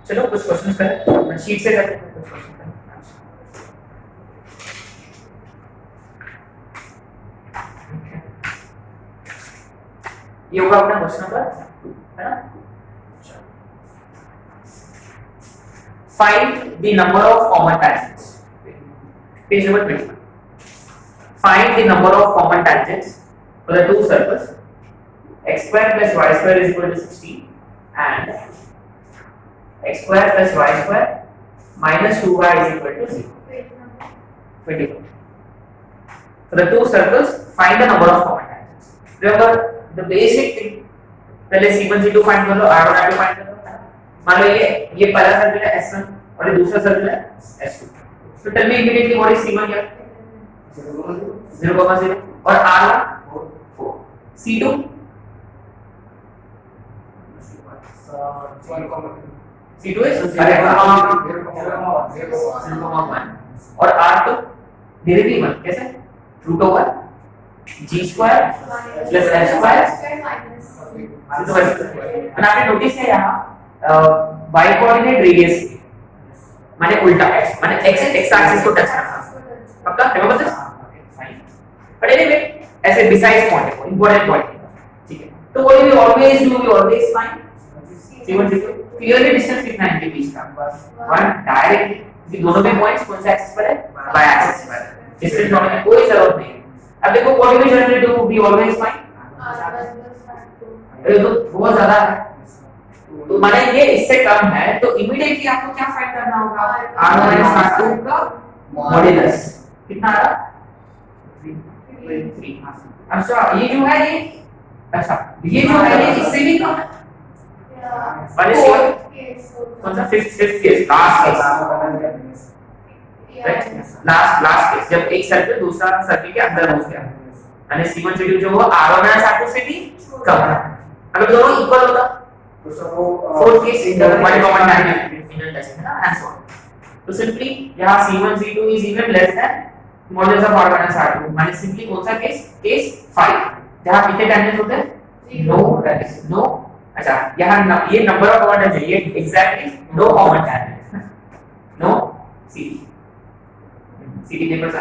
चलो कुछ क्वेश्चंस करें, मैं शीट से करते हैं कुछ क्वेश्चन करें। ये होगा अपना क्वेश्चन नंबर 2 है ना। Find the number of common tangents. Page number 21. Find the number of common tangents for the two circles x square plus y square is equal to 16 and x square plus y square minus 2y is equal to 0. 21. For the two circles, find the number of common tangents. Remember the basic thing. पहले c1 c2 find कर लो, r1 r2 find कर लो। मान लो ये पहला circle है s1 और ये दूसरा सर्कल है s2। तो tell me immediately what is c1 क्या? 0,0 और r1 4। c2 c2 is 0,1 और r2 डायरेक्टली 1 कैसे? Root over g square plus s square. और आपने नोटिस किया यहाँ y कोऑर्डिनेट रेडियस माने उल्टा x माने x एक्सिस को टच करना, पक्का? Remember this? Fine. But anyway ऐसे बिसाइड्स पॉइंट है, इंपॉर्टेंट पॉइंट है, ठीक है? तो what we always do, we always find c1 c2 clearly distance कितना है इनके बीच का? 1 डायरेक्ट। ये दोनों में पॉइंट्स कौन सा एक्सिस पर है? y एक्सिस पर है। डिस्टेंस होने की कोई जरूरत नहीं। अब देखो what we generally do, we always find ये तो बहुत ज्यादा है, तो माने ये इससे कम है, तो इमीडिएटली आपको क्या फाइंड करना होगा? r1 r2 का मॉड्यूलस कितना आ रहा? 3। अच्छा ये जो है ये, अच्छा ये जो है ये इससे भी कम है। कौन सा? फिफ्थ केस, लास्ट केस जब एक सर्कल दूसरा सर्कल के अंदर घुस गया, यानी c1 c2 जो वो r1 r2 से भी कम है। अगर दोनों इक्वल होता तो सब वो fourth case one common tangent inner touch है ना, एंड सो ऑन। तो सिंपली यहां c1 c2 is even less than modulus of r1 r2, माने सिंपली कौन सा केस? केस 5 जहां कितने टैंजेंट होते हैं? No tangent, no. अच्छा यहां ये नंबर ऑफ कॉमन टैंजेंट, ये exactly no common tangent, no see paper सा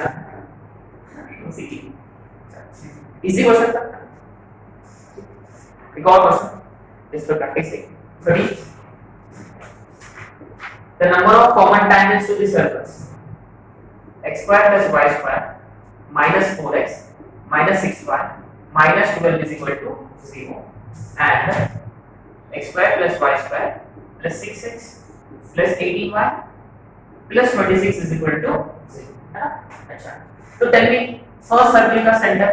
सी इजी क्वेश्चन था। एक और क्वेश्चन इस पर प्रैक्टिस है। Sorry, the number of common tangents to the circles x square plus y square minus 4x minus 6y minus 12 is equal to 0 and x square plus y square plus 6x plus 18y plus 26 is equal to 0 है ना। अच्छा तो tell मी first circle का centre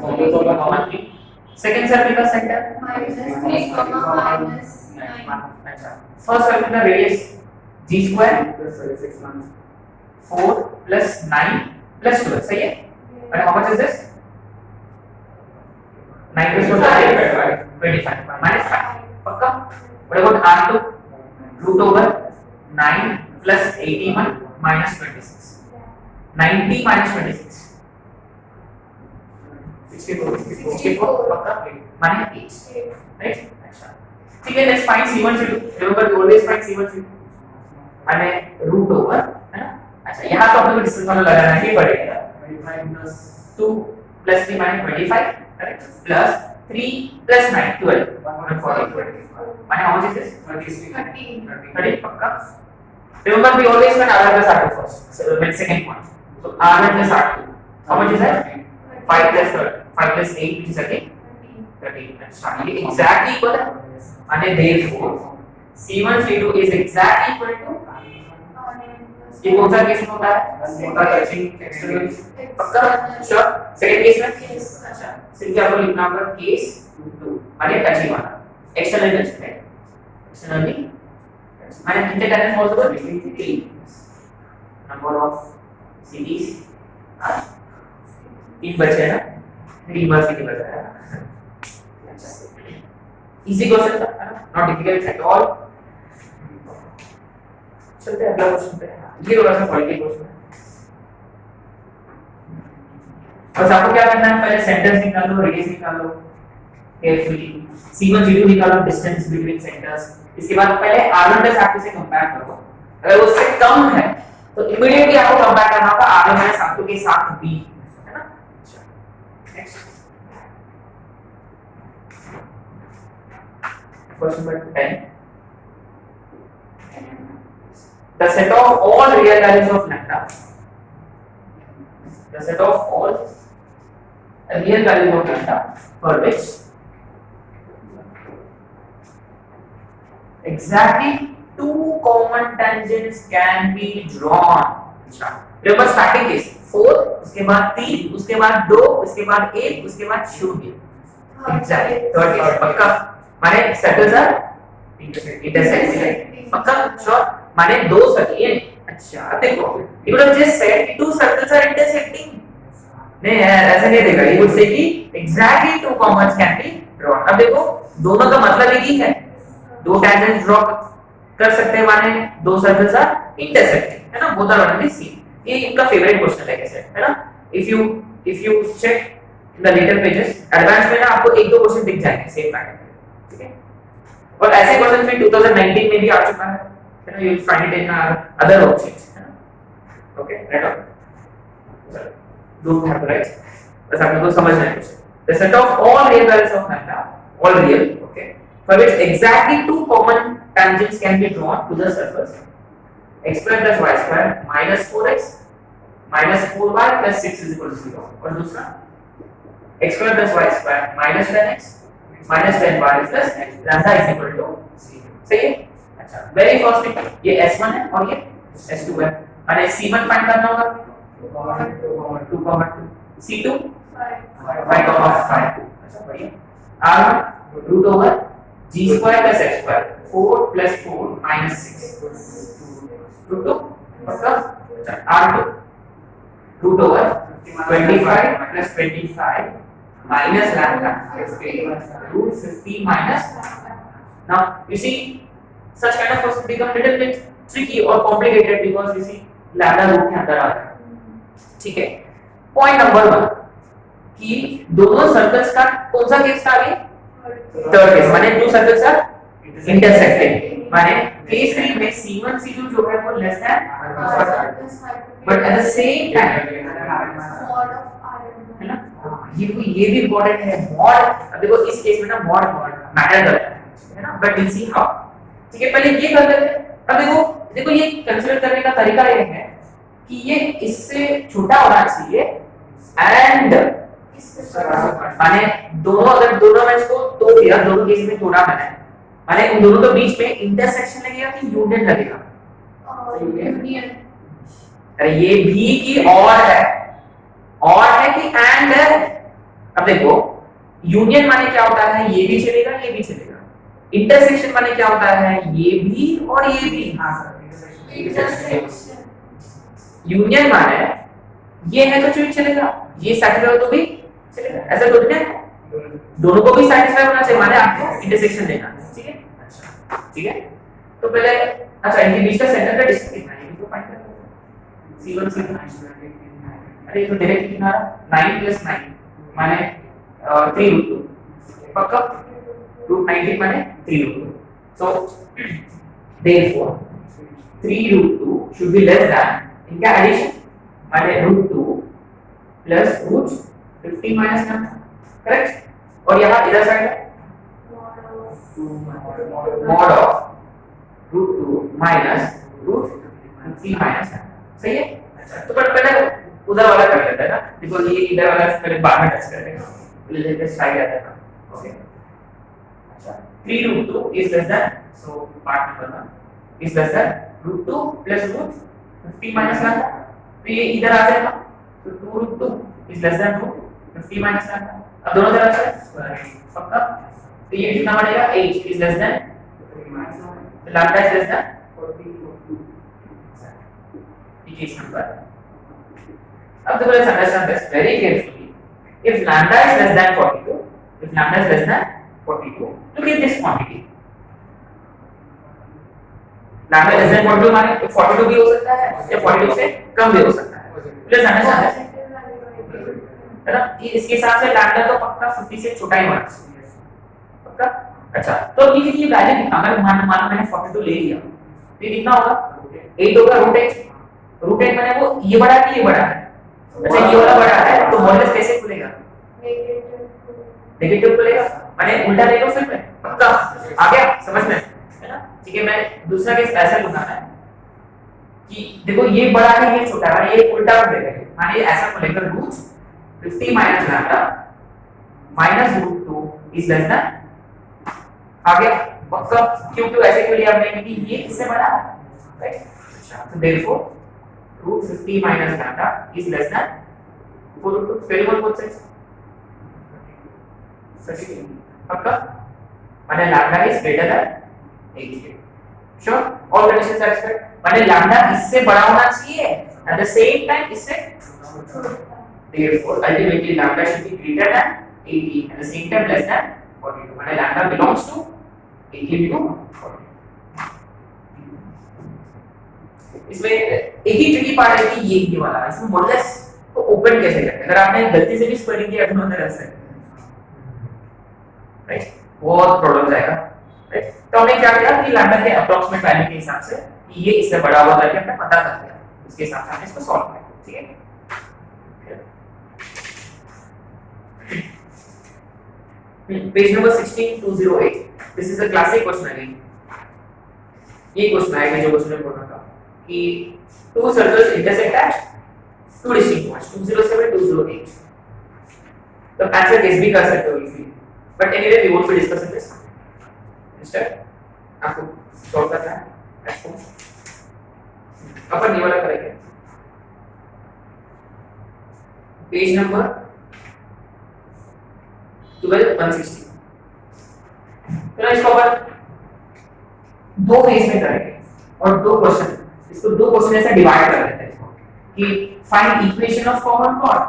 2,3, second circle का centre -3, अच्छा first circle का radius g square 4 plus 9 plus 12 सही है। and how much is this? 9 plus 12 25 minus 5 पक्का। what about r2? root over 9 plus 81 minus 26, 90 minus 26 64 पक्का माने 8 राइट। अच्छा ठीक है, let's find c1 c2। Remember to always find c1 c2 माने root over है ना। अच्छा यहां तो अपने को डिस्टेंस वाला लगाना ही पड़ेगा, 2 plus 3 minus 25 correct, plus 3 plus 9 12 माने how much is this? 30 पक्का। Remember we always find r1 plus r2 first, so with second point, so r1 plus r2 how much is that? 5 plus 8 which is again 13। अच्छा ये exactly equal है, माने therefore c1 c2 is exactly equal to, ये कौन सा case में होता है? मोटा टचिंग एक्सटर्नल पक्का श्योर। सेकंड केस में अच्छा सिंपली आपको लिखना होगा केस 2 माने टचिंग वाला, एक्सटर्नल टच है, एक्सटर्नली माने कितने touch possible? 3 number of series 3 बचे ना, 3 बार सीरीज बचा है। इजी क्वेश्चन था, नॉट डिफिकल्ट एट ऑल। चलते हैं अगला क्वेश्चन पे। ये थोड़ा सा पॉलिटिकल क्वेश्चन है, बस आपको क्या करना है, पहले सेंटर्स निकालो, रेडियस निकालो केयरफुली, c1 c2 निकालो, डिस्टेंस बिटवीन सेंटर्स, इसके बाद पहले R1 प्लस R2 से कंपेयर करो, अगर उससे कम है तो इमीडिएटली आपको कंपेयर करना होगा R1 माइनस R2 के साथ B, है ना। Next question number 10, the set of all real values of lambda, the set of all real values of lambda for which exactly two common tangents can be drawn. अच्छा, remember starting case 4, उसके बाद 3, उसके बाद 2, उसके बाद 1, उसके बाद 0. Exactly third case पक्का, माने सर्कल्स आर इंटरसेक्ट, पक्का श्योर, माने दो सर्कल। अच्छा अब देखो यू वुड जस्ट सेड कि टू सर्कल्स आर इंटरसेक्टिंग, नहीं ऐसा नहीं देखा, यू वुड से कि exactly two commons can be drawn. अब देखो दोनों का मतलब एक ही है, दो टैंजेंट ड्रॉ कर सकते हैं, माने दो सर्कल्स आर इंटरसेक्टिंग, है ना, both are on the same. ये इनका फेवरेट क्वेश्चन है कैसे, है ना। If you check in the latter pages advance में ना आपको एक दो क्वेश्चन दिख जाएंगे सेम पैटर्न, ठीक है। और ऐसे क्वेश्चन फिर 2019 में भी आ चुका है, you know, you'll find it in other worksheets, okay, right on, don't have to write, बस आप लोगों को समझना है कुछ। The set of all real values of lambda, all real, okay, for which exactly two common tangents can be drawn to the surface, x square plus y square minus 4x minus 4y plus 6 is equal to 0, और दूसरा x square plus y square minus 10x minus 10y plus lambda is equal to 0, सही है। Very first thing ये S1 है और ये S2 है, और C1 फाइंड करना होगा 2, 2, C2 5, अच्छा बढ़िया। R1 root over G square plus H square 4 plus 4 minus 6 root 2, पक्का। R2 root over 25 plus 25 minus lambda 50 root 50 minus. Now you see such kind of question become little bit tricky or complicated because you see lambda root के अंदर आ रहा है, ठीक है। Point number 1 कि दोनों circles का कौन सा केस था अभी, थर्ड केस, माने टू सर्कल्स आर इंटरसेक्टिंग, माने केस 3 में C1 C2 जो है वो less than but at the same time mod है ना, ये भी इंपॉर्टेंट है मॉड। अब देखो इस केस में ना मॉड मैटर करता है ना, बट विल सी हाउ, ठीक है। पहले ये कर लेते हैं। अब देखो ये कंसीडर करने का तरीका ये है कि ये इससे छोटा होना चाहिए एंड माने दोनों, अगर दोनों में इसको तोड़ दिया, दोनों केस में तोड़ा मैंने, माने उन दोनों के बीच में इंटरसेक्शन लगेगा कि यूनियन लगेगा, यूनियन। अरे ये भी की और है कि एंड है। अब देखो यूनियन माने क्या होता है, ये भी चलेगा ये भी चलेगा। इंटरसेक्शन माने क्या होता है, ये भी और ये भी। हाँ सर, यूनियन माने ये है तो भी चलेगा, ये सैटिस्फाई तो भी चलेगा, ऐसा कुछ नहीं, दोनों को भी सैटिस्फाई होना चाहिए, माने आपको इंटरसेक्शन देना, ठीक है। अच्छा ठीक है, तो पहले अच्छा इनके बीच का सेंटर का डिस्टेंस कितना है, ये तो फाइंड करना है। C1 से अरे तो डायरेक्ट कितना 9 + 9 माने 3√2, पक्का √19 माने 3√2, so therefore 3√2 should be less than इनका एडिशन माने √2 प्लस √50 माइनस लैम्डा, करेक्ट। और यहाँ इधर साइड है mod of √2 minus √50 minus lambda, सही है। अच्छा तो पहले उधर वाला कर लेते हैं ना, बिकॉज़ ये इधर वाला पहले बाद में टच करेंगे, लेते साइड आता है, okay. 3√2 is less than, so part number 1 is less than √2 plus √50 minus lambda, तो ये इधर आ जाएगा, तो 2√2 is less than √50 minus lambda। अब दोनों तरफ से पक्का, तो ये कितना बनेगा 8 is less than, तो lambda is less than 42, ये नंबर। अब देखो let's understand this very carefully, if lambda is less than 42, if lambda is less than 42, look at this quantity, lambda less than 42 माने तो 42 भी हो सकता है या 42 से कम भी हो सकता है, प्लस हमेशा है ना। इसके हिसाब से लैम्डा तो पक्का 50 से छोटा ही होना चाहिए, पक्का अच्छा तो अब ये वैल्यू कितना, अगर मान मैंने 42 ले लिया तो ये कितना होगा 8 होगा रूट 8 माने वो ये बड़ा है कि ये बड़ा है, अच्छा ये वाला बड़ा है तो मॉडुलस कैसे खुलेगा नेगेटिव खुलेगा, माने उल्टा लेगा फिर मैं पक्का आ गया समझ में है ना। ठीक है मैं दूसरा केस ऐसा लूंगा मैं कि देखो ये बड़ा है ये छोटा है, ये उल्टा खुलेगा माने ऐसा खुलेगा root 50 minus lambda minus root 2 is less than आ गया मतलब क्यों ऐसे क्यों लिया हमने क्योंकि ये इससे बड़ा है राइट। अच्छा तो therefore root 50 minus lambda is less than 4 root 2 very good both sides सही पक्का माने lambda is greater than 8 sure all conditions satisfied माने लैम्डा इससे बड़ा होना चाहिए एट द सेम टाइम इससे therefore ultimately lambda should be greater than 80 at the same time less than 42 माने lambda belongs to 80 to 40। इसमें एक ही ट्रिकी पार्ट है कि ये वाला इसमें मॉडुलस को ओपन कैसे करते हैं, अगर आपने गलती से भी स्क्वायरिंग किया तो अंदर ऐसे राइट बहुत प्रॉब्लम आएगा राइट। तो हमने क्या किया कि लैम्डा के अप्रॉक्सीमेट वैल्यू के हिसाब से कि ये इससे बड़ा होगा करके हमने पता कर लिया, उसके हिसाब से हमने इसको सॉल्व किया ठीक है। Page number 16208 this is a classic question again। ये क्वेश्चन आएगा जो क्वेश्चन में बोला था कि two circles intersect at two distinct points 207 208 तो आंसर गेस भी कर सकते हो easily but anyway we want to discuss this instead आपको सॉल्व करना है आपको अपन ये वाला करेंगे पेज नंबर 16160 तो इसको अपन दो फेज में करेंगे और दो क्वेश्चन इसको दो क्वेश्चन ऐसे डिवाइड कर देते हैं कि find equation of common chord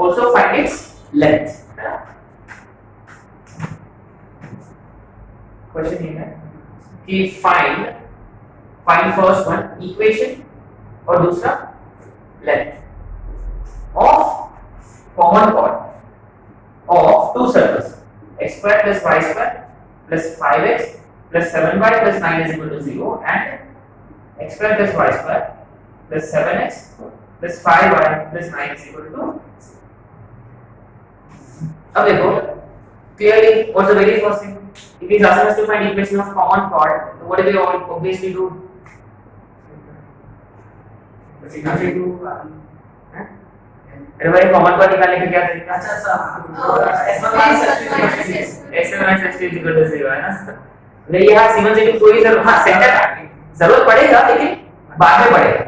also find its length. Question ये है कि फाइंड फर्स्ट वन इक्वेशन और दूसरा length of common chord of two circles x square plus y square plus 5x plus 7y plus 9 is equal to 0 and x square plus y square plus 7x plus 5y plus 9 is equal to 0। अब देखो clearly what's the very first thing if it is asking us to find equation of common chord so what do we all obviously do अरे भाई common chord निकालने का क्या तरीका है ना नहीं यहाँ C1 C2 कोई सेंटर जरूरत पड़ेगा लेकिन बाद में पड़ेगा।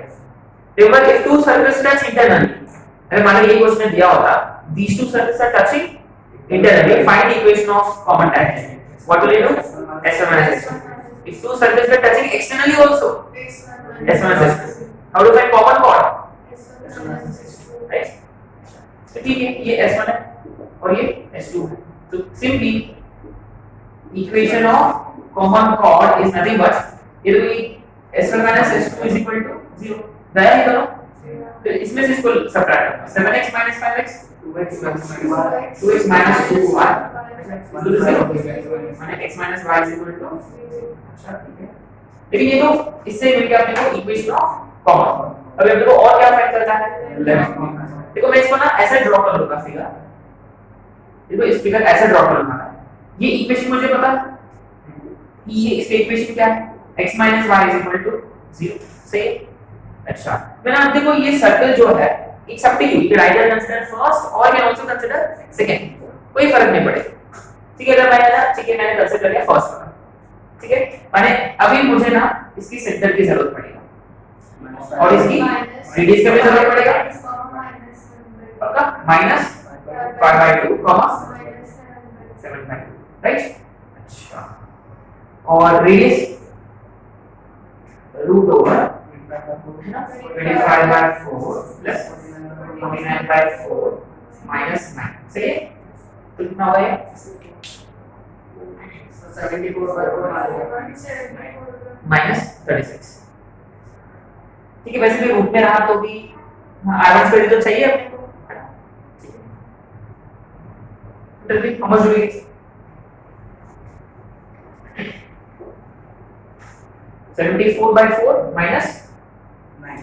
remember if two circles touch internally अगर मान लो ये क्वेश्चन दिया होता these two circles are touching internally find equation of common tangent what will you do S1 minus S2 if two circles are touching externally also S1 minus S2 how to find common chord right तो ठीक है ये S1 है और ये S2 है तो simply equation of common chord is nothing but ये तो S1 minus S2 is equal to 0 दया ही करो तो इसमें से इसको सब्ट्रैक्ट करना 7x minus 5x 2x minus 2y equal to 0 माने x minus y is equal to अच्छा ठीक है लेकिन ये तो इससे मिलके अपने को इक्वेशन ऑफ कॉमन अब अपने को और क्या फाइंड करना है लेंथ। देखो मैं इसको ना ऐसे ड्रॉ कर लूंगा फिगर देखो इस फिगर ऐसे ड्रॉ कर लूंगा ये इक्वेशन मुझे पता ये इसका इक्वेशन क्या है x minus y is equal to 0 से अच्छा मैंने आप देखो ये सर्कल जो है it's up to you you either consider first और कैन आल्सो कंसीडर सेकंड कोई फर्क नहीं पड़ेगा ठीक है। अगर मैंने कंसीडर किया फर्स्ट वाला ठीक है माने अभी मुझे ना इसकी सेंटर की जरूरत पड़ेगी और इसकी रेडियस की भी जरूरत पड़ेगा पक्का माइनस 5/2 कॉमा 7/2 राइट अच्छा और radius root over 25/4 plus 29/4 minus 9 सही है तो कितना होगा ये 74/4 माइनस 36 ठीक है। वैसे भी रूट में रहा तो भी R1 स्क्वायर तो चाहिए अपने को समझ लीजिए 74/4 minus 9.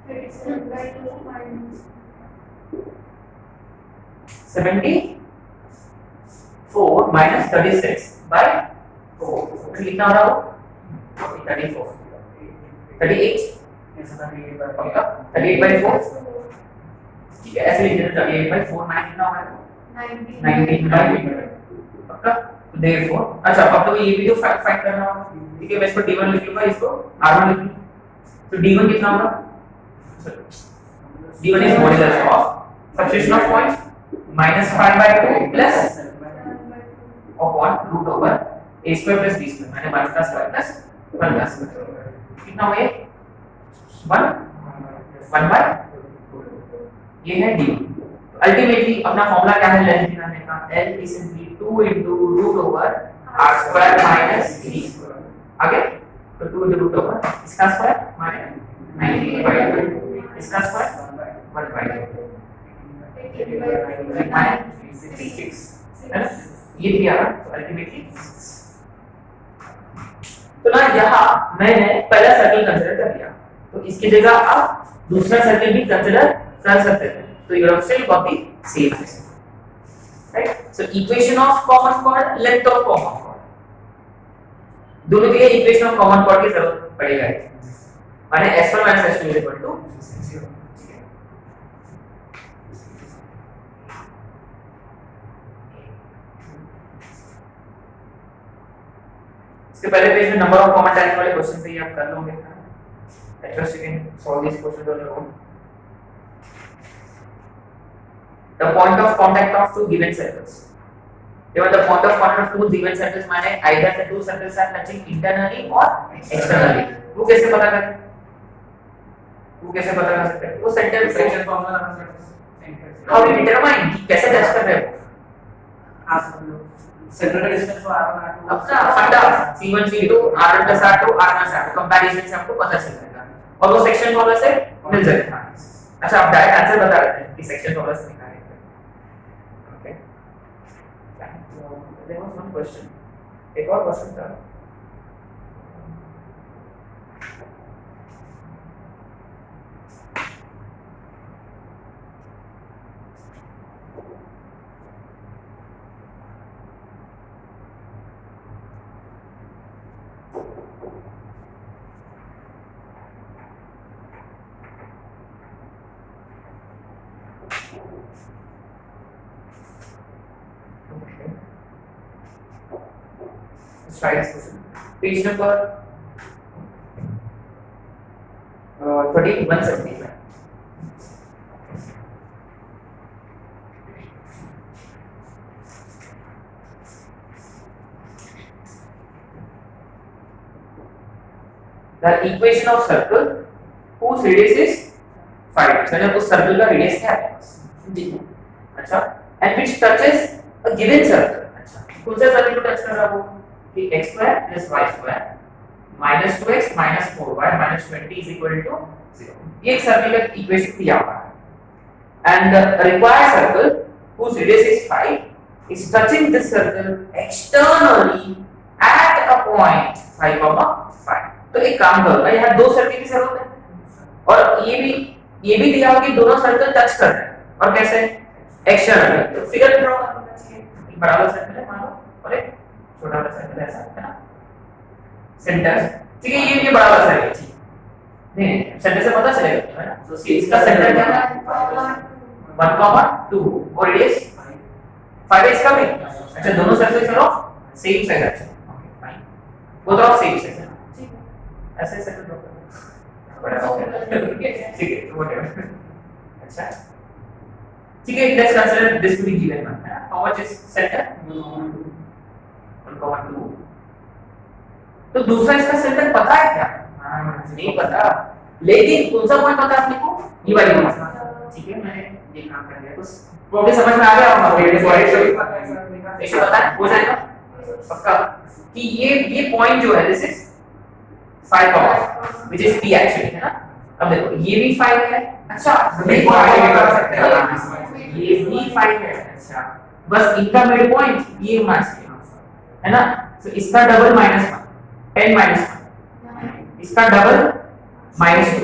37/2 minus 74 minus 36/4 तो कितना हो रहा हो 34 38 पक्का 38/4 ठीक है ऐसे लिख देना 38/4 माइनस कितना होगा 19 पक्का तो देयरफॉर अच्छा अब तो ये भी तो फाइंड करना होगा ठीक है मैं इसको d1 लिख लूंगा इसको r1 लिख लूं तो d1 कितना होगा d1 is modulus of substitution of points -5/2 plus upon root over a square plus b square माने 1 plus y plus 1 plus कितना हुआ ये 1 by ये है d अल्टीमेटली अपना फॉर्मूला क्या है लेंथ निकालने का l is simply 2 into root over r square minus b square आगे तो 2 into root over इसका स्क्वायर माने 90/2 इसका स्क्वायर 1/6 है ना ये भी आ रहा तो अल्टीमेटली तो ना यहाँ मैंने पहला सर्कल कंसीडर कर लिया तो इसकी जगह आप दूसरा सर्कल भी कंसीडर कर सकते हैं तो you have still got the same system right so equation of common chord length of common chord दोनों के लिए इक्वेशन ऑफ कॉमन chord की जरूरत पड़ेगा माने s1 s2 0 इसके पहले पेज में नंबर ऑफ कॉमन टाइप्स वाले क्वेश्चन से ही आप कर लोगे at first you can solve these questions on your own the point of contact of two given circles even the point of contact of two given circles माने either the two circles are touching internally or externally वो कैसे पता कर सकते हैं वो centre section formula how we determine कि कैसे टच कर रहे हो सेंटर का डिस्टेंस तो r1 r2 अपना फंडा c1 c2 r1 plus r2 r1 plus r2 comparison से आपको पता चल जाएगा और वो सेक्शन फॉर्मूला से मिल जाएगा अच्छा आप डायरेक्ट आंसर बता देते हैं कि सेक्शन फॉर्मूला से निकालेंगे okay there was one question एक और क्वेश्चन था Let's try this question. Page number 3175. The equation of circle whose radius is 5. मैंने उस सर्कल का रेडियस क्या है अच्छा and which touches a given circle अच्छा कौन सा सर्कल को टच कर रहा है वो कि x square plus y square minus 2x minus 4y minus 20 is equal to 0 ये एक सर्कल का इक्वेशन दिया हुआ है and the required circle whose radius is 5 is touching this circle externally at a point 5,5 तो एक काम करो यहाँ दो सर्कल की जरूरत है और ये भी दिया हुआ कि दोनों सर्कल टच कर रहे हैं और कैसे एक्सटर्नली तो फिगर ड्रॉ करना चाहिए एक बड़ा वाला सर्कल है मान लो और एक छोटा वाला सर्कल ऐसा है ना सेंटर ठीक है ये बड़ा वाला सर्कल ठीक नहीं सेंटर से पता चलेगा है ना तो इसका सेंटर क्या है 1,2 और रेडियस 5 इसका भी अच्छा दोनों सर्कल चलो सेम साइड अच्छा okay fine both of same side ऐसे सर्कल ड्रॉ करो बड़ा ठीक है व्हाटएवर अच्छा ठीक है let's consider this to be given one how much is centre 1,2 तो दूसरा इसका सेंटर पता है क्या नहीं पता लेकिन कौन सा पॉइंट पता है अपने को ये वाली पॉइंट ठीक है मैंने ये काम कर दिया तो प्रॉब्लम समझ में आ गया होगा ऐसे पता है हो जाएगा पक्का कि ये पॉइंट जो है this is 5 which is p actually है ना अब देखो ये भी 5 है अच्छा ये 5 है अच्छा बस इनका मिड पॉइंट ये होना चाहिए है ना तो इसका डबल -1 10 -1 इसका डबल -2,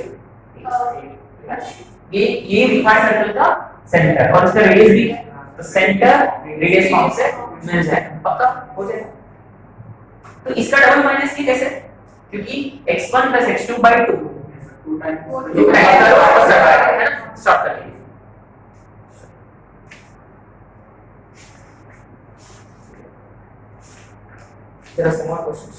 ये रिक्वायर्ड सर्कल का सेंटर और इसका रेडियस भी है, तो सेंटर रेडियस फॉर्म से मिल जाएगा, पक्का हो जाएगा। तो इसका डबल माइनस ये कैसे, क्योंकि x1 + x2/2 2 टाइम्स का वापस आ रहा है ना, स्टॉप कर लीजिए। There are some more questions.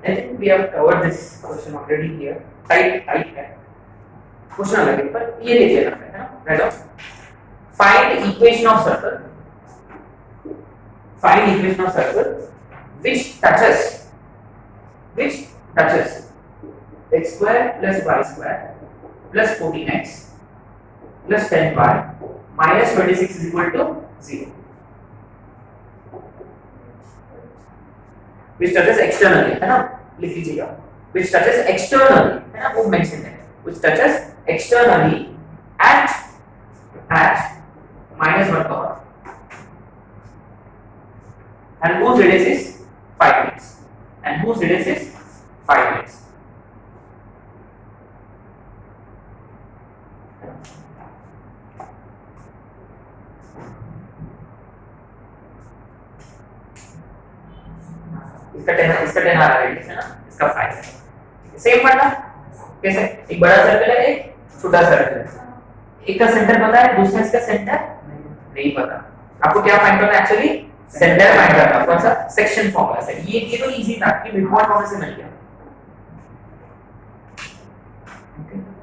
I think we have covered this question already here. Type है क्वेश्चन अलग है, पर ये लिख लेना है ना, right? Find equation of circle, find equation of circle which touches x square plus y square plus 14x plus 10y minus 26 is equal to 0, which touches externally, है ना, लिख लीजिएगा, which touches externally, है ना, वो मेंशन है, which touches externally at -1 comma and whose radius is 5 units, and whose radius is 5 units. इसका 10 आ रहा है, है ना, इसका 5 है। सेम फंडा कैसे, एक बड़ा सर्कल है, एक छोटा सर्कल है, एक का सेंटर पता है, दूसरा इसका सेंटर नहीं पता। आपको क्या फाइंड करना है एक्चुअली, सेंटर फाइंड करना, कौन सा, सेक्शन फॉर्मूला से। ये तो इजी था कि मिडपॉइंट फॉर्मूला से मिल गया।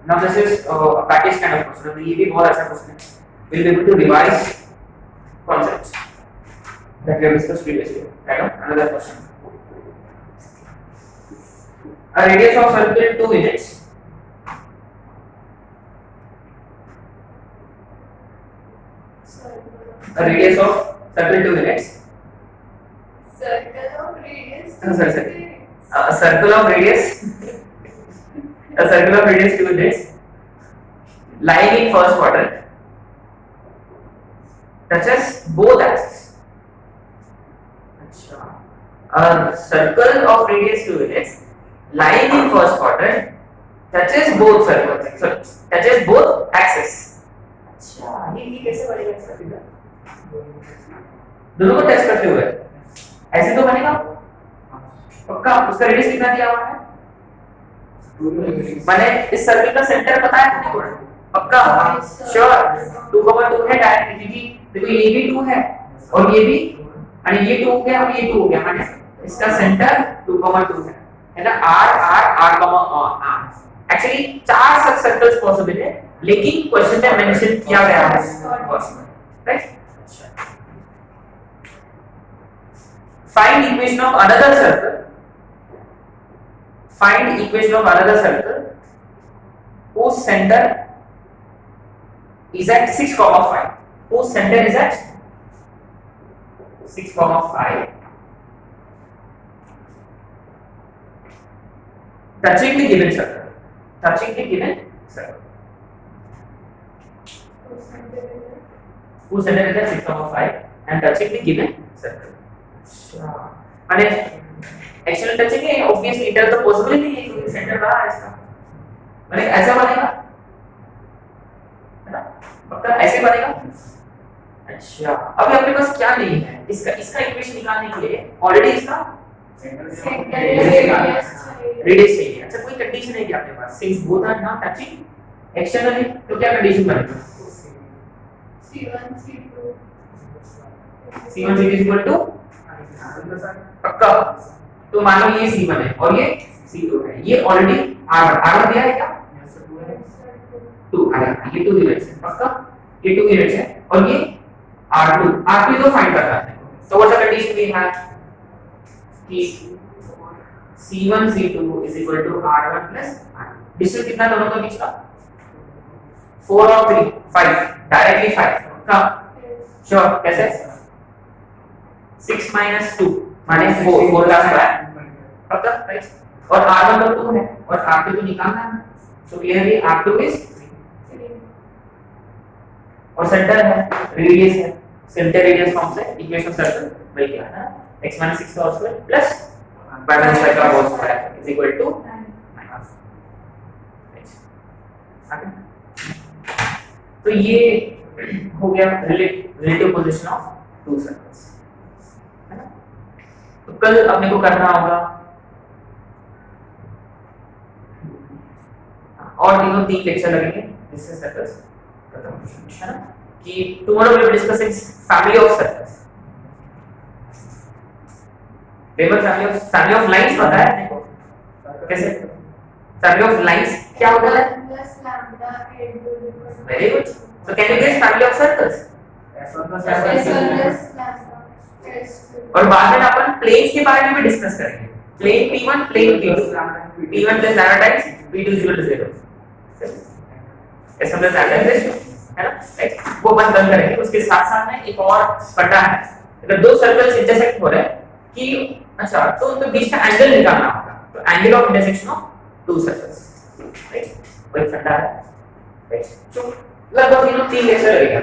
Now this is a practice kind of question, ये भी बहुत अच्छा क्वेश्चन है। Will be able to revise concepts that we have discussed previously. Right? Another question. A radius of circle 2 units. A radius of circle 2 units. Circle of radius. A circle of radius. A circle of radius 2 units. Lying in first quadrant. Touches both axes. A circle of radius 2 units lying in first quadrant touches both circles. So touches both axes. अच्छा, ये कैसे बनेगा इसका figure? दोनों को touch करते हुए ऐसे तो बनेगा पक्का। उसका रेडियस कितना दिया हुआ है? मैंने इस सर्कल का सेंटर पता है आपको पक्का? श्योर 2,2 है डायरेक्ट, क्योंकि देखो ये भी 2 है और ये भी, यानी ये 2 हो गया और ये 2 हो गया, माने इसका सेंटर 2,2 है ना। r एक्चुअली 4 सब सर्कल्स पॉसिबल है, लेकिन क्वेश्चन में मेंशन किया गया है right. Find equation of another circle, find equation of another circle whose center is at 6,5, whose center is at 6,5, touching the given circle, touching the given circle, whose center is at 6,5 and touching the given circle. माने actually touching है, obviously inter तो possible ही नहीं है क्योंकि centre बाहर है इसका, माने ऐसा बनेगा है ना, पक्का ऐसे बनेगा। अच्छा, अभी अपने पास क्या नहीं है, इसका इक्वेशन निकालने के लिए ऑलरेडी इसका रेडियस चाहिए। अच्छा, कोई कंडीशन है क्या अपने पास? Since both are not touching externally, तो क्या कंडीशन बनेगा? C1 C2 इक्वल टू पक्का। तो मान लो ये C1 है और ये C2 है, ये ऑलरेडी R1 दिया है क्या? 2 आया, ये 2 यूनिट्स है पक्का, ये 2 यूनिट्स है और ये R2 तो फाइंड करना है। तो what the condition we have कि C1 C2 is equal to R1 plus R2। Distance कितना दोनों के बीच का? 4 और 3 5, डायरेक्टली 5 पक्का। श्योर कैसे? 6 - 2 माने 4 का स्क्वायर पक्का राइट। और r1 तो 2 है और r2 तो निकालना है, तो क्लियरली r2 इज 3 और सेंटर है, रेडियस है, सेंटर रेडियस फॉर्म से इक्वेशन सर्कल मिल गया है ना, x - 6 का होल स्क्वायर प्लस y - 5 का whole square is equal to 9। तो ये हो गया relative position of two circles, है ना। तो कल अपने को करना होगा और तीनों 3 लेक्चर लगेंगे जिससे सर्कल्स खत्म हो जाएंगे, है ना। कि tomorrow we will discussing family of circles, table family of lines पता है देखो कैसे, फैमिली ऑफ लाइंस क्या होता है, plus lambda into very good. So can you guess family of circles? S1 plus lambda S2 और बाद में अपन प्लेन्स के बारे में भी डिस्कस करेंगे, plane P1 plane P2 P1 plus lambda times P2 is equal to 0, S1 plus lambda is 0, है ना, राइट। वो बंद करेंगे। उसके साथ साथ में एक और फंडा है, अगर दो सर्कल्स इंटरसेक्ट हो रहे हैं कि अच्छा तो उनके बीच का एंगल निकालना होगा, तो angle of intersection of two circles, right, वही फंडा है, राइट। तो लगभग 3 लेक्चर लगेगा।